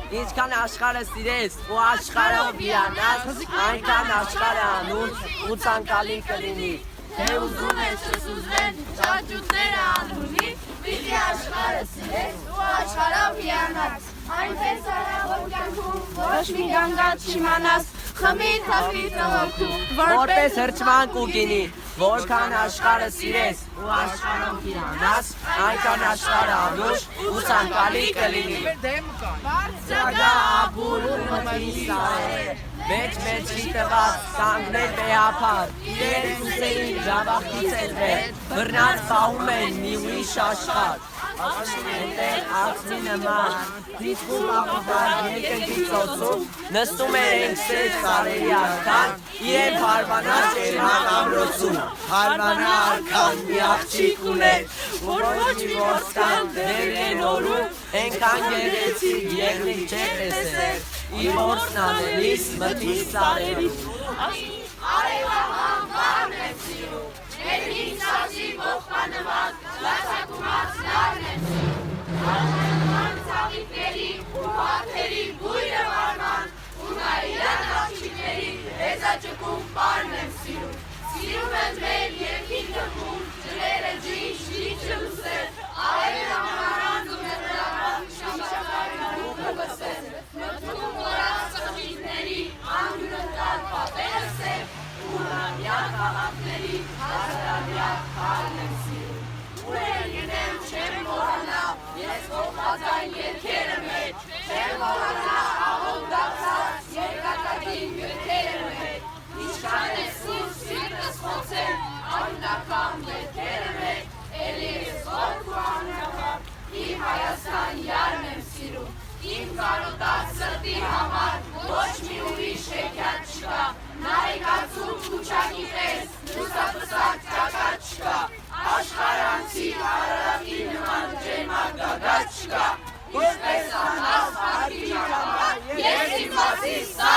Ինչքան աշխարհը սիրես ու աշխարհով հիանաս, այնքան աշխարհը անուն ու ցանկալի կլինի։ Թե ուզում ես չսուզվեն ճաճուտները անունի, պիտի աշխարհը սիրես ու աշխարհով հիանաս, այնպես արա որ կյանքում ոչ մի գանգատ չիմանաս, խմի թափի տղոքում, որպես հրճվանք ու գինի, որքան աշխարհը սիրես ու աշխարհով հիանաս, այնքան աշխարհը անուշ ու ցանկալի կլինի։ Բարձրագա ապուր ու մտնի սարեր, մեջ-մեջի տված կանգնել վեհապար, իրենց ուսերին ժավախից էլ վեր, բռնած պահում են մի ուրիշ աշխարհ, Այնտեղ ածմի նման, դիտվում աղուտար երկնքի ծոցում, նստում էր ենքսեր սարերի արքան, իրեն հարվանած ջերման ամրոցում, հարվանա արքան մի աղջիկ ուներ, որ ոչ մի ոսկան դեր են օրում, ենքան գեղեցիկ եղնիկ չէր տեսել, իր որսն անելիս մտի սարերից։ Արևահան վարն եմ սիրում, ներքին սացի ողբանված, լացակումած լարն եմ սիրում, արժանման ծաղիկների ու վարդերի բույրը վարման, ու նայիրան աղջիկների հեզաճկում պարն եմ սիրում, սիրում եմ մեր երկին դպում, ջրերը ջին շիչը լուսել, արևը համարանց ու նտրական շամշակարին ուկը վսել, մտքում որած ծխիկների անգրըտար պատերը սև, ու հրամյա քաղաքների հազարամյա քարն եմ սիրում, ուր են գնեմ չեմ մոռանա, ես ողբազայն երգերը մեջ, չեմ մոռանա աղոտ դարձած երկակակին գրքերը մեջ, ինչքան է սուրբ սիրտս խոցել, անունական երգերը մեջ, էլի ես ողբ ու անունական, իմ Հայաստան յարն եմ սիրում, իմ կարոտած սրտի համար ոչ մի ուրիշ հեքիաթ չկա, նայկացում քուչակի պես, լուսապսակ ճակատ չկա, աշխարանցի արարակի նման ջերմակ գագաթ չկա, ինչպես անհաս հարկի ճակատ, ես իմ բացի սա